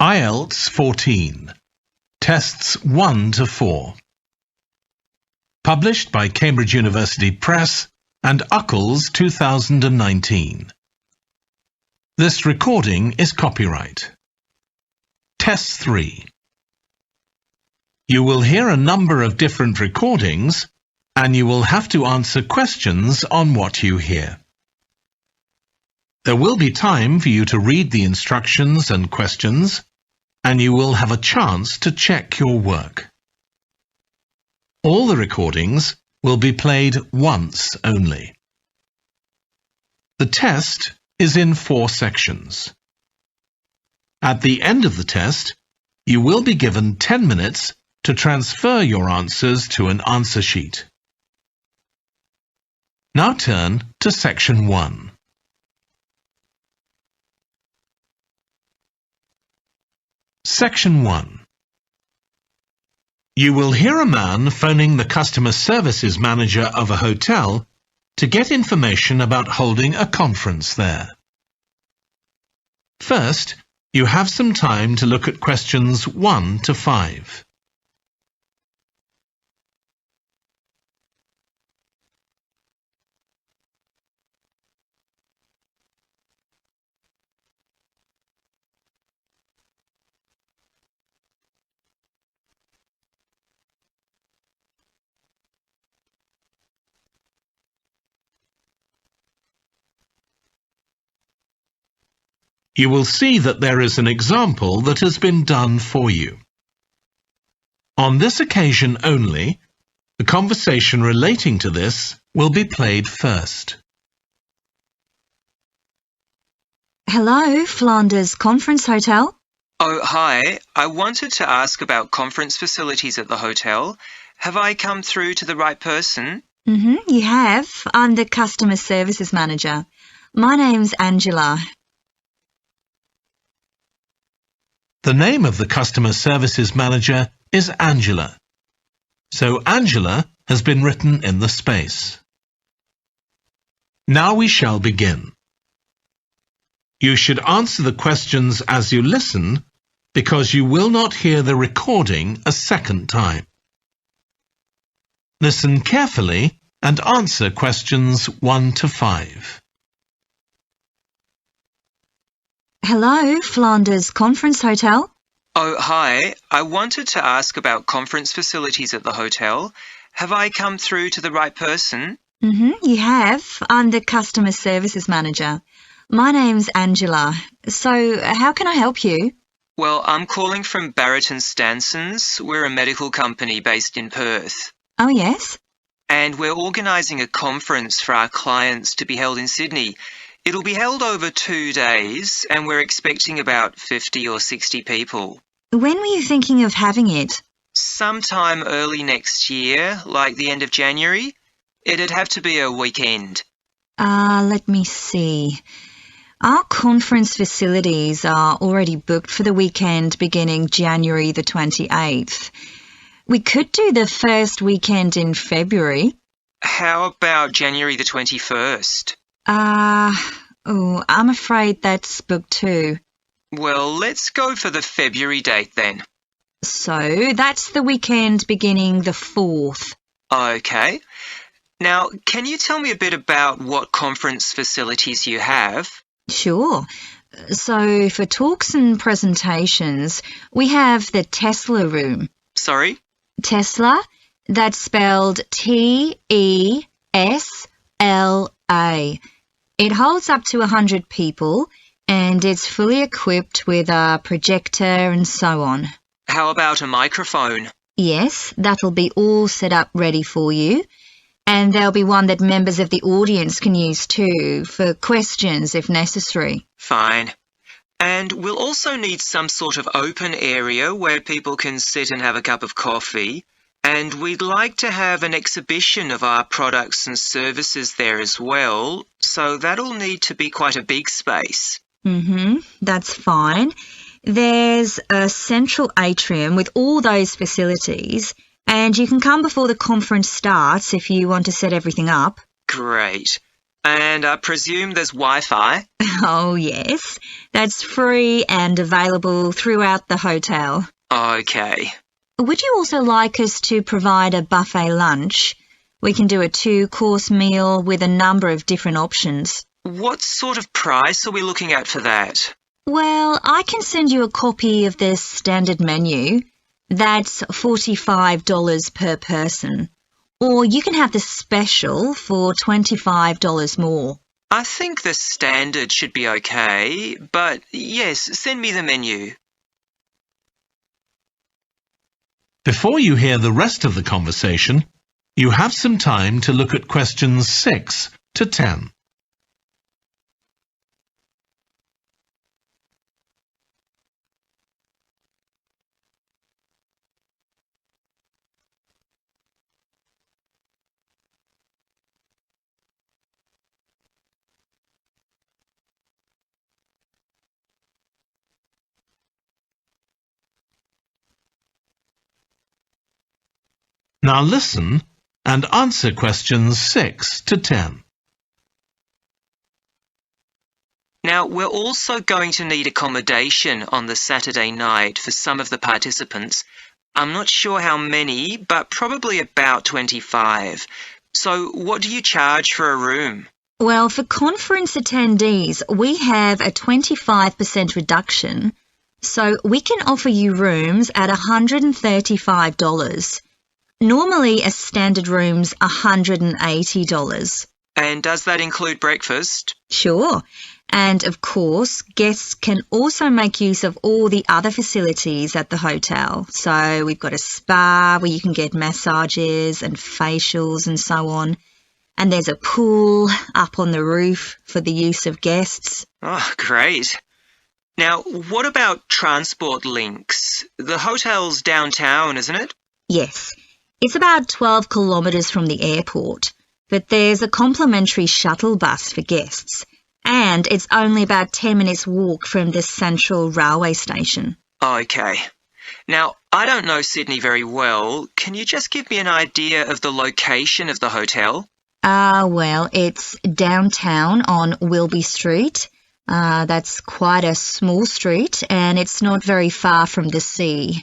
Ielts 14, Tests 1 to 4. Published by Cambridge University Press and Uckles 2019. This recording is copyright. Test 3. You will hear a number of different recordings and you will have to answer questions on what you hear. There will be time for you to read the instructions and questions, and you will have a chance to check your work. All the recordings will be played once only. The test is in 4 sections. At the end of the test, you will be given 10 minutes to transfer your answers to an answer sheet. Now turn to Section 1. Section 1. You will hear a man phoning the customer services manager of a hotel to get information about holding a conference there. First, you have some time to look at questions 1 to 5. You will see that there is an example that has been done for you. On this occasion only, the conversation relating to this will be played first. Hello, Flanders Conference Hotel. Oh, hi. I wanted to ask about conference facilities at the hotel. Have I come through to the right person? You have. I'm the customer services manager. My name's Angela. The name of the customer services manager is Angela. So Angela has been written in the space. Now we shall begin. You should answer the questions as you listen because you will not hear the recording a second time. Listen carefully and answer questions 1 to 5. Hello, Flanders Conference Hotel. Oh, hi. I wanted to ask about conference facilities at the hotel. Have I come through to the right person? You have. I'm the customer services manager. My name's Angela. So, how can I help you? Well, I'm calling from Barrett and Stanson's. We're a medical company based in Perth. Oh, yes? And we're organising a conference for our clients to be held in Sydney. It'll be held over 2 days, and we're expecting about 50 or 60 people. When were you thinking of having it? Sometime early next year, like the end of January. It'd have to be a weekend. Let me see. Our conference facilities are already booked for the weekend beginning January the 28th. We could do the first weekend in February. How about January the 21st? I'm afraid that's booked too. Well, let's go for the February date then. So, that's the weekend beginning the 4th. Okay. Now, can you tell me a bit about what conference facilities you have? Sure. So, for talks and presentations, we have the Tesla room. Sorry? Tesla, that's spelled Tesla. It holds up to 100 people and it's fully equipped with a projector and so on. How about a microphone? Yes, that'll be all set up ready for you. And there'll be one that members of the audience can use too, for questions if necessary. Fine. And we'll also need some sort of open area where people can sit and have a cup of coffee. And we'd like to have an exhibition of our products and services there as well, so that'll need to be quite a big space. That's fine. There's a central atrium with all those facilities, and you can come before the conference starts if you want to set everything up. Great. And I presume there's Wi-Fi? Oh, yes. That's free and available throughout the hotel. Okay. Would you also like us to provide a buffet lunch? We can do a 2-course meal with a number of different options. What sort of price are we looking at for that? Well, I can send you a copy of the standard menu. That's $45 per person. Or you can have the special for $25 more. I think the standard should be okay, but yes, send me the menu. Before you hear the rest of the conversation, you have some time to look at questions 6 to 10. Now listen and answer questions 6 to 10. Now, we're also going to need accommodation on the Saturday night for some of the participants. I'm not sure how many, but probably about 25. So what do you charge for a room? Well, for conference attendees, we have a 25% reduction, so we can offer you rooms at $135. Normally, a standard room's $180. And does that include breakfast? Sure. And of course, guests can also make use of all the other facilities at the hotel. So we've got a spa where you can get massages and facials and so on. And there's a pool up on the roof for the use of guests. Oh, great. Now, what about transport links? The hotel's downtown, isn't it? Yes. It's about 12 kilometres from the airport, but there's a complimentary shuttle bus for guests, and it's only about 10 minutes walk from the central railway station. Okay. Now, I don't know Sydney very well. Can you just give me an idea of the location of the hotel? Well, it's downtown on Wilby Street. That's quite a small street, and it's not very far from the sea.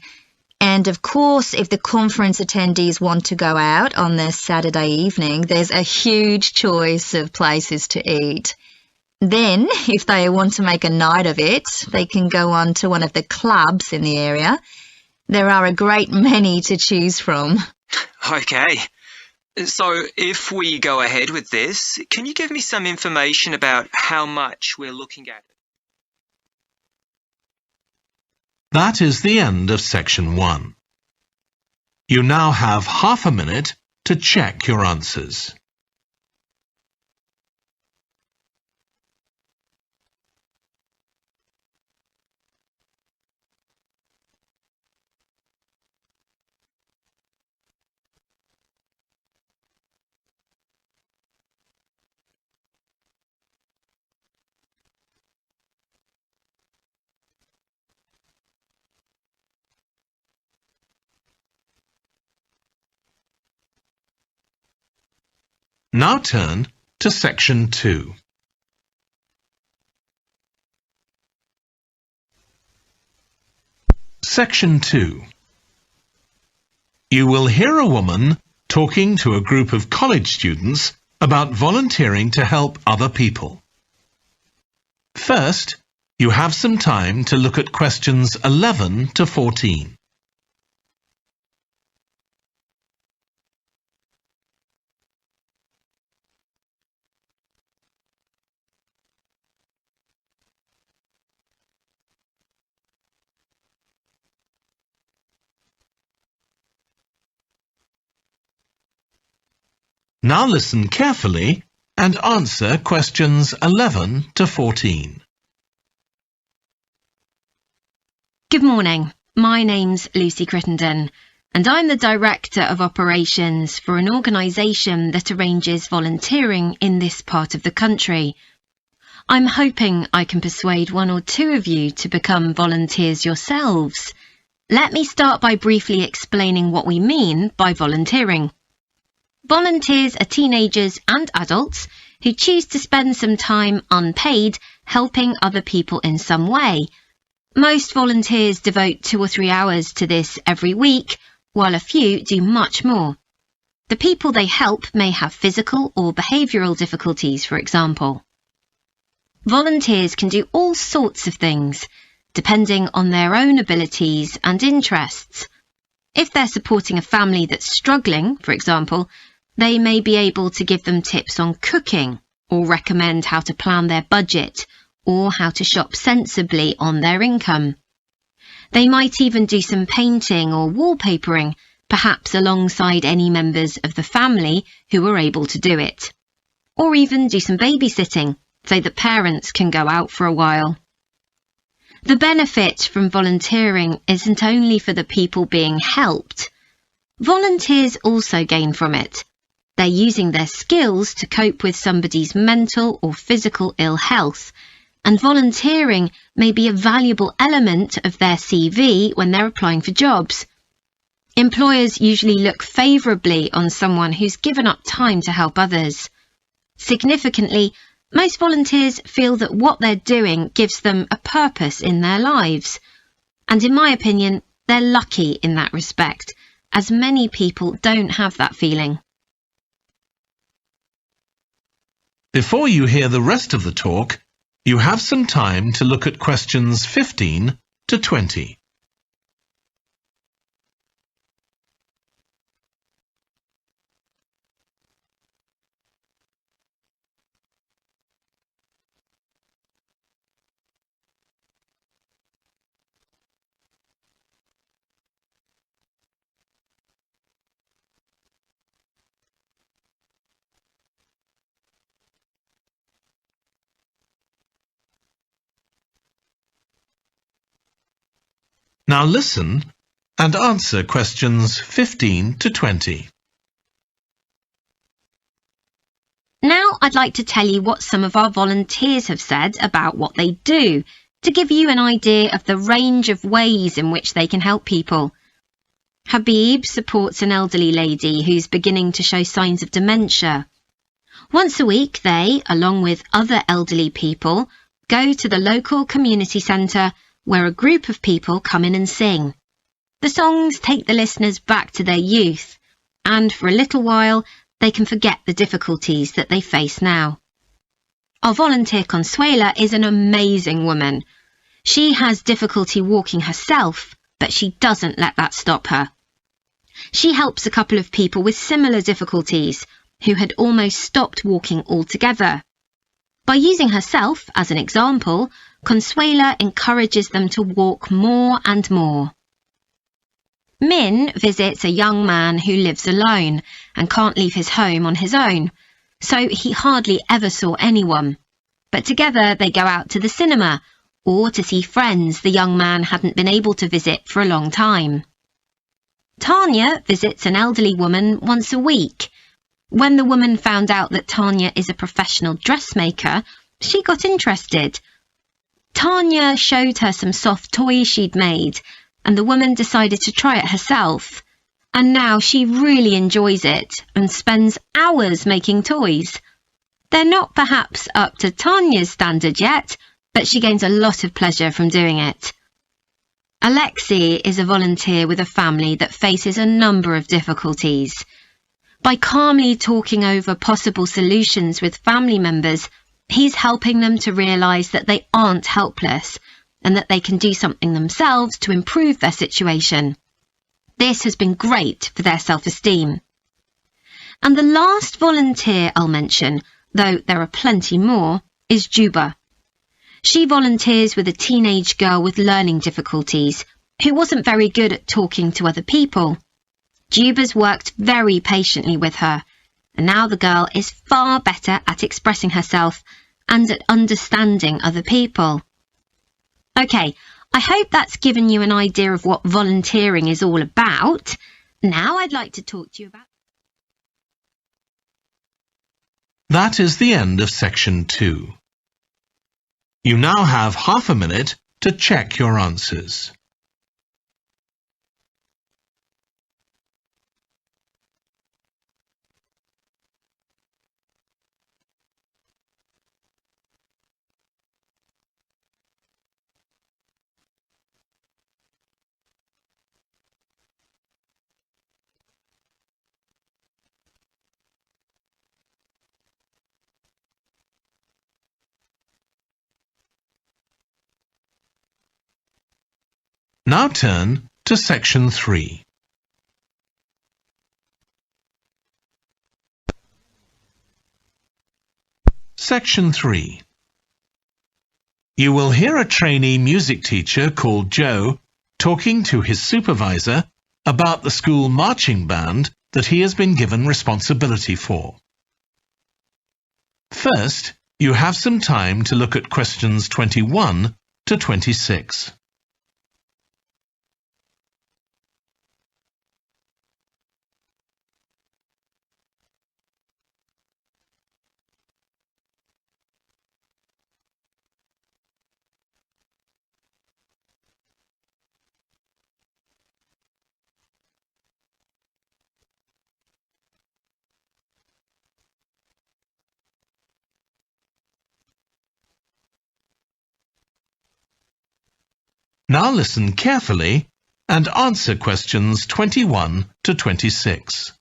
And of course, if the conference attendees want to go out on their Saturday evening, there's a huge choice of places to eat. Then, if they want to make a night of it, they can go on to one of the clubs in the area. There are a great many to choose from. Okay. So, if we go ahead with this, can you give me some information about how much we're looking at? That is the end of section 1. You now have half a minute to check your answers. Now turn to section 2. Section 2. You will hear a woman talking to a group of college students about volunteering to help other people. First, you have some time to look at questions 11 to 14. Now listen carefully and answer questions 11 to 14. Good morning. My name's Lucy Crittenden, and I'm the Director of Operations for an organisation that arranges volunteering in this part of the country. I'm hoping I can persuade one or two of you to become volunteers yourselves. Let me start by briefly explaining what we mean by volunteering. Volunteers are teenagers and adults who choose to spend some time unpaid helping other people in some way. Most volunteers devote 2 or 3 hours to this every week, while a few do much more. The people they help may have physical or behavioural difficulties, for example. Volunteers can do all sorts of things, depending on their own abilities and interests. If they're supporting a family that's struggling, for example, they may be able to give them tips on cooking, or recommend how to plan their budget, or how to shop sensibly on their income. They might even do some painting or wallpapering, perhaps alongside any members of the family who are able to do it. Or even do some babysitting, so that parents can go out for a while. The benefit from volunteering isn't only for the people being helped. Volunteers also gain from it. They're using their skills to cope with somebody's mental or physical ill health, and volunteering may be a valuable element of their CV when they're applying for jobs. Employers usually look favourably on someone who's given up time to help others. Significantly, most volunteers feel that what they're doing gives them a purpose in their lives. And in my opinion, they're lucky in that respect, as many people don't have that feeling. Before you hear the rest of the talk, you have some time to look at questions 15 to 20. Now listen and answer questions 15 to 20. Now I'd like to tell you what some of our volunteers have said about what they do, to give you an idea of the range of ways in which they can help people. Habib supports an elderly lady who's beginning to show signs of dementia. Once a week they, along with other elderly people, go to the local community centre where a group of people come in and sing. The songs take the listeners back to their youth, and for a little while they can forget the difficulties that they face now. Our volunteer Consuela is an amazing woman. She has difficulty walking herself, but she doesn't let that stop her. She helps a couple of people with similar difficulties who had almost stopped walking altogether. By using herself as an example, Consuela encourages them to walk more and more. Min visits a young man who lives alone and can't leave his home on his own, so he hardly ever saw anyone. But together they go out to the cinema or to see friends the young man hadn't been able to visit for a long time. Tanya visits an elderly woman once a week. When the woman found out that Tanya is a professional dressmaker, she got interested. Tanya showed her some soft toys she'd made, and the woman decided to try it herself. And now she really enjoys it and spends hours making toys. They're not perhaps up to Tanya's standard yet, but she gains a lot of pleasure from doing it. Alexi is a volunteer with a family that faces a number of difficulties. By calmly talking over possible solutions with family members, he's helping them to realise that they aren't helpless and that they can do something themselves to improve their situation. This has been great for their self-esteem. And the last volunteer I'll mention, though there are plenty more, is Juba. She volunteers with a teenage girl with learning difficulties who wasn't very good at talking to other people. Juba's worked very patiently with her, and now the girl is far better at expressing herself and at understanding other people. OK, I hope that's given you an idea of what volunteering is all about. Now I'd like to talk to you about... That is the end of section 2. You now have half a minute to check your answers. Now turn to Section 3. Section 3. You will hear a trainee music teacher called Joe talking to his supervisor about the school marching band that he has been given responsibility for. First, you have some time to look at questions 21 to 26. Now listen carefully and answer questions 21 to 26.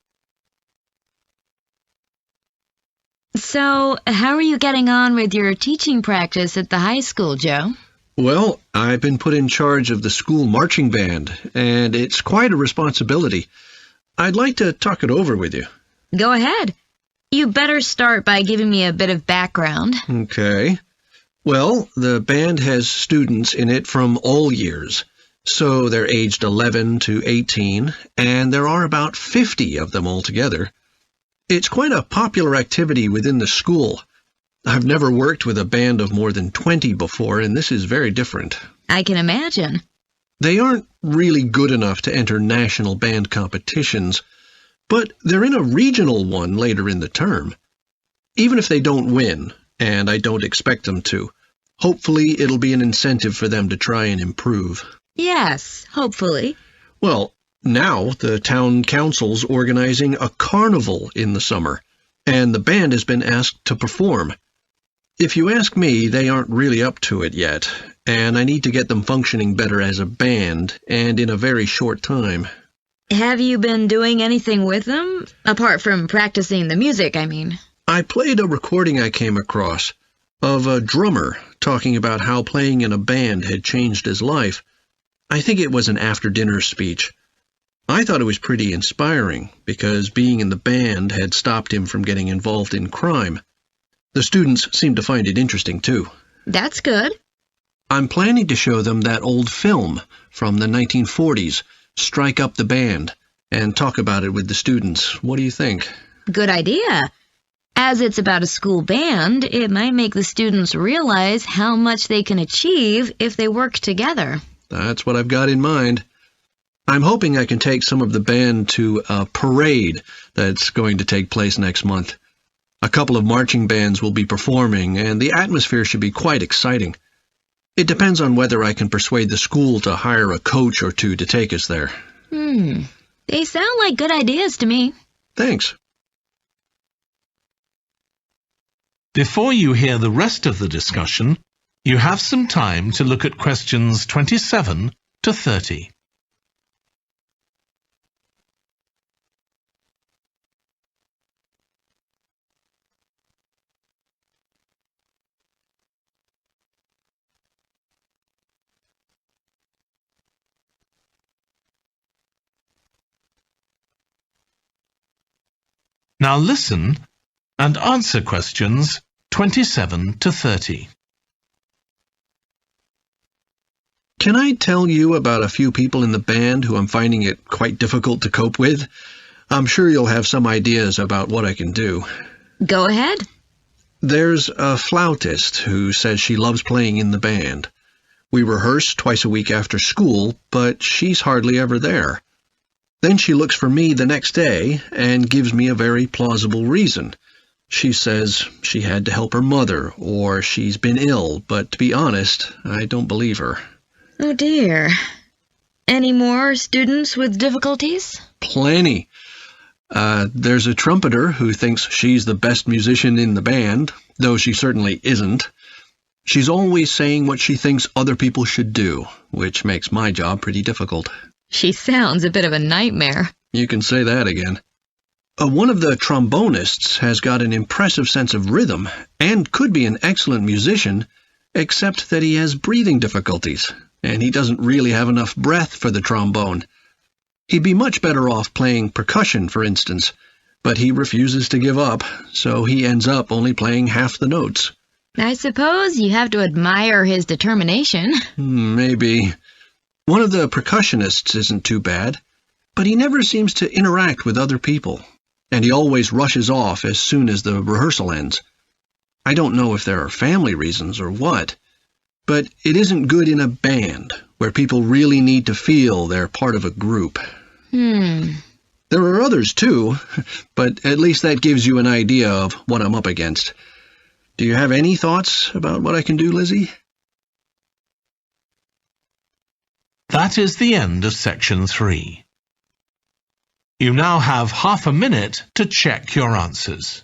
So, how are you getting on with your teaching practice at the high school, Joe? Well, I've been put in charge of the school marching band, and it's quite a responsibility. I'd like to talk it over with you. Go ahead. You better start by giving me a bit of background. Okay. Well, the band has students in it from all years, so they're aged 11 to 18, and there are about 50 of them altogether. It's quite a popular activity within the school. I've never worked with a band of more than 20 before, and this is very different. I can imagine. They aren't really good enough to enter national band competitions, but they're in a regional one later in the term. Even if they don't win, and I don't expect them to, hopefully it'll be an incentive for them to try and improve. Yes, hopefully. Well, now the town council's organizing a carnival in the summer, and the band has been asked to perform. If you ask me, they aren't really up to it yet, and I need to get them functioning better as a band, and in a very short time. Have you been doing anything with them? Apart from practicing the music, I mean. I played a recording I came across of a drummer talking about how playing in a band had changed his life. I think it was an after-dinner speech. I thought it was pretty inspiring, because being in the band had stopped him from getting involved in crime. The students seemed to find it interesting, too. That's good. I'm planning to show them that old film from the 1940s, Strike Up the Band, and talk about it with the students. What do you think? Good idea. As it's about a school band, it might make the students realize how much they can achieve if they work together. That's what I've got in mind. I'm hoping I can take some of the band to a parade that's going to take place next month. A couple of marching bands will be performing, and the atmosphere should be quite exciting. It depends on whether I can persuade the school to hire a coach or two to take us there. They sound like good ideas to me. Thanks. Before you hear the rest of the discussion, you have some time to look at questions 27 to 30. Now listen and answer questions 27 to 30. Can I tell you about a few people in the band who I'm finding it quite difficult to cope with? I'm sure you'll have some ideas about what I can do. Go ahead. There's a flautist who says she loves playing in the band. We rehearse twice a week after school, but she's hardly ever there. Then she looks for me the next day and gives me a very plausible reason. She says she had to help her mother, or she's been ill, but to be honest, I don't believe her. Oh dear. Any more students with difficulties? Plenty. There's a trumpeter who thinks she's the best musician in the band, though she certainly isn't. She's always saying what she thinks other people should do, which makes my job pretty difficult. She sounds a bit of a nightmare. You can say that again. One of the trombonists has got an impressive sense of rhythm and could be an excellent musician, except that he has breathing difficulties. and he doesn't really have enough breath for the trombone. He'd be much better off playing percussion, for instance, but he refuses to give up, so he ends up only playing half the notes. I suppose you have to admire his determination. Maybe. One of the percussionists isn't too bad, but he never seems to interact with other people, and he always rushes off as soon as the rehearsal ends. I don't know if there are family reasons or what, but it isn't good in a band, where people really need to feel they're part of a group. There are others too, but at least that gives you an idea of what I'm up against. Do you have any thoughts about what I can do, Lizzie? That is the end of section 3. You now have half a minute to check your answers.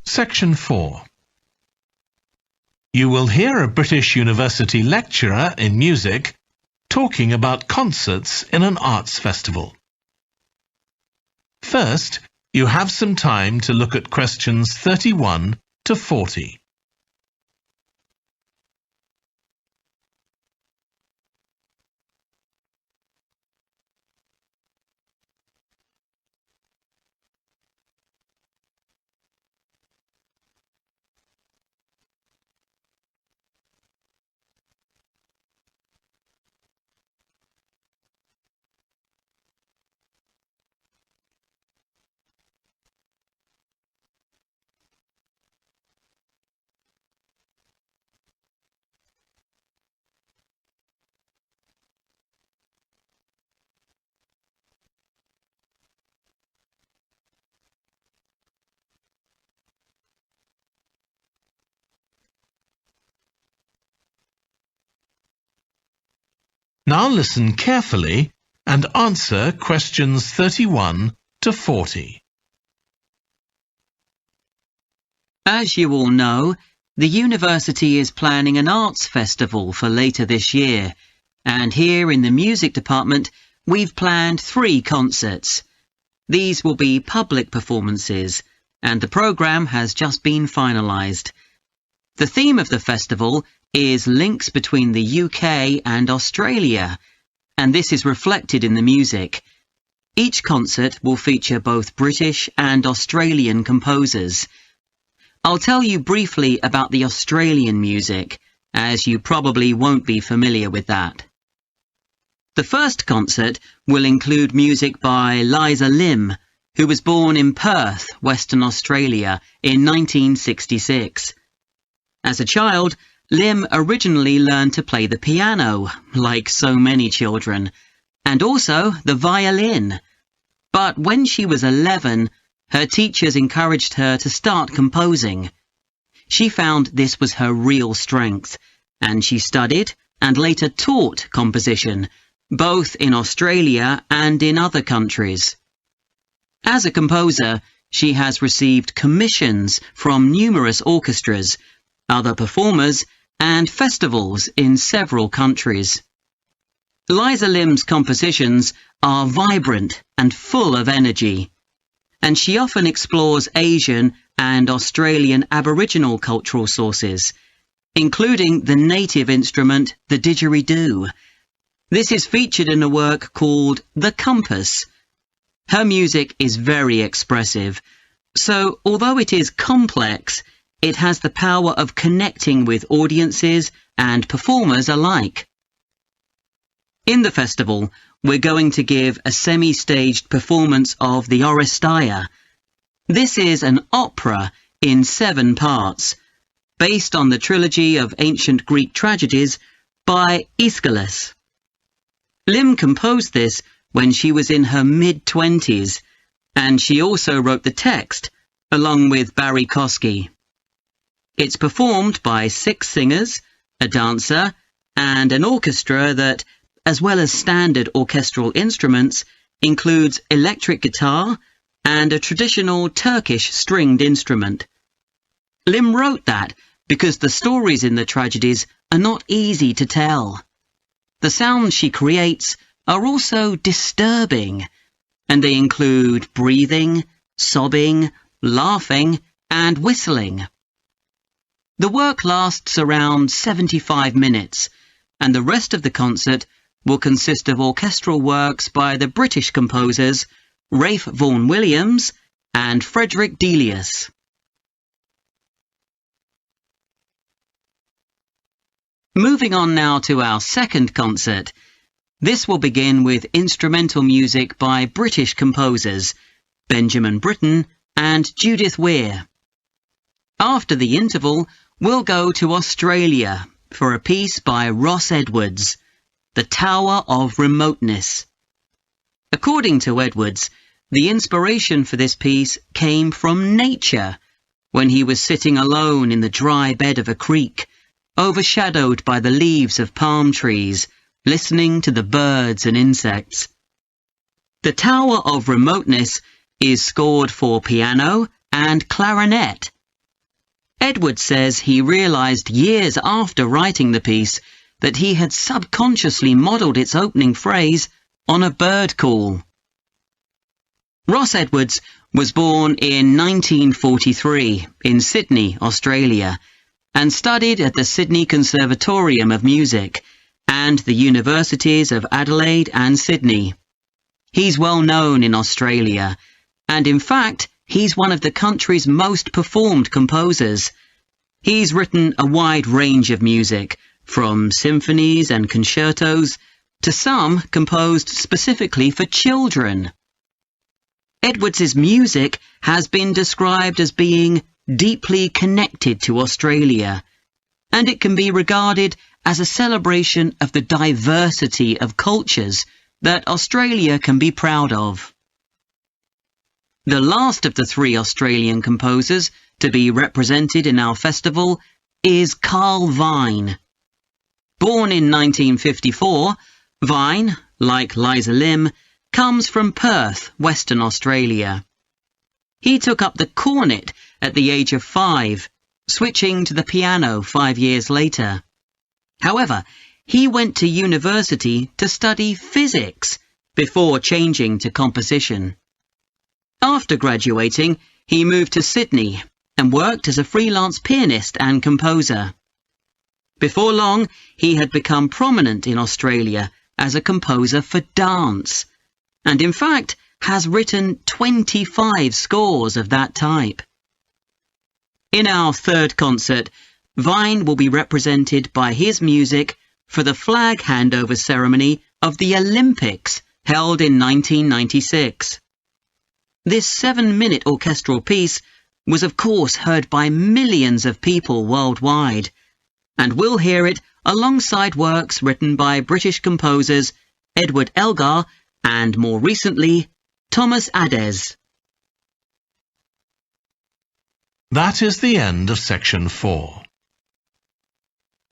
Section 4. You will hear a British University lecturer in music talking about concerts in an arts festival. First, you have some time to look at questions 31 to 40. Now listen carefully and answer questions 31 to 40. As you all know, the university is planning an arts festival for later this year, and here in the music department we've planned 3 concerts. These will be public performances, and the programme has just been finalised. The theme of the festival is links between the UK and Australia, and this is reflected in the music. Each concert will feature both British and Australian composers. I'll tell you briefly about the Australian music, as you probably won't be familiar with that. The first concert will include music by Liza Lim, who was born in Perth, Western Australia, in 1966. As a child, Lim originally learned to play the piano, like so many children, and also the violin. But when she was 11, her teachers encouraged her to start composing. She found this was her real strength, and she studied and later taught composition, both in Australia and in other countries. As a composer, she has received commissions from numerous orchestras, other performers, and festivals in several countries. Liza Lim's compositions are vibrant and full of energy, and she often explores Asian and Australian Aboriginal cultural sources, including the native instrument, the didgeridoo. This is featured in a work called The Compass. Her music is very expressive, so although it is complex, it has the power of connecting with audiences and performers alike. In the festival, we're going to give a semi-staged performance of the Oresteia. This is an opera in 7 parts, based on the trilogy of ancient Greek tragedies by Aeschylus. Lim composed this when she was in her mid-20s, and she also wrote the text, along with Barry Kosky. It's performed by 6 singers, a dancer, and an orchestra that, as well as standard orchestral instruments, includes electric guitar and a traditional Turkish stringed instrument. Lim wrote that because the stories in the tragedies are not easy to tell. The sounds she creates are also disturbing, and they include breathing, sobbing, laughing, and whistling. The work lasts around 75 minutes, and the rest of the concert will consist of orchestral works by the British composers Ralph Vaughan Williams and Frederick Delius. Moving on now to our second concert. This will begin with instrumental music by British composers Benjamin Britten and Judith Weir. After the interval, we'll go to Australia for a piece by Ross Edwards, The Tower of Remoteness. According to Edwards, the inspiration for this piece came from nature, when he was sitting alone in the dry bed of a creek, overshadowed by the leaves of palm trees, listening to the birds and insects. The Tower of Remoteness is scored for piano and clarinet. Edwards says he realized years after writing the piece that he had subconsciously modelled its opening phrase on a bird call. Ross Edwards was born in 1943 in Sydney, Australia, and studied at the Sydney Conservatorium of Music and the Universities of Adelaide and Sydney. He's well known in Australia, and in fact, he's one of the country's most performed composers. He's written a wide range of music, from symphonies and concertos to some composed specifically for children. Edwards's music has been described as being deeply connected to Australia, and it can be regarded as a celebration of the diversity of cultures that Australia can be proud of. The last of the three Australian composers to be represented in our festival is Carl Vine. Born in 1954, Vine, like Liza Lim, comes from Perth, Western Australia. He took up the cornet at the age of 5, switching to the piano 5 years later. However, he went to university to study physics before changing to composition. After graduating, he moved to Sydney and worked as a freelance pianist and composer. Before long, he had become prominent in Australia as a composer for dance, and in fact has written 25 scores of that type. In our third concert, Vine will be represented by his music for the flag handover ceremony of the Olympics held in 1996. This 7-minute orchestral piece was of course heard by millions of people worldwide, and we'll hear it alongside works written by British composers Edward Elgar and, more recently, Thomas Adès. That is the end of section 4.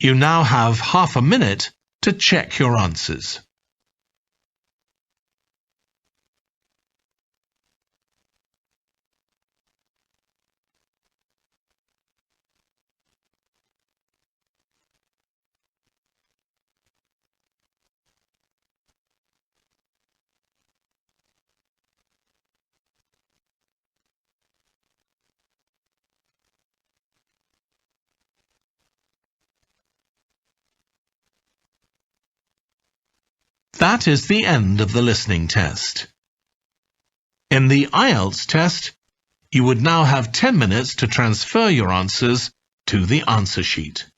You now have half a minute to check your answers. That is the end of the listening test. In the Ielts test, you would now have 10 minutes to transfer your answers to the answer sheet.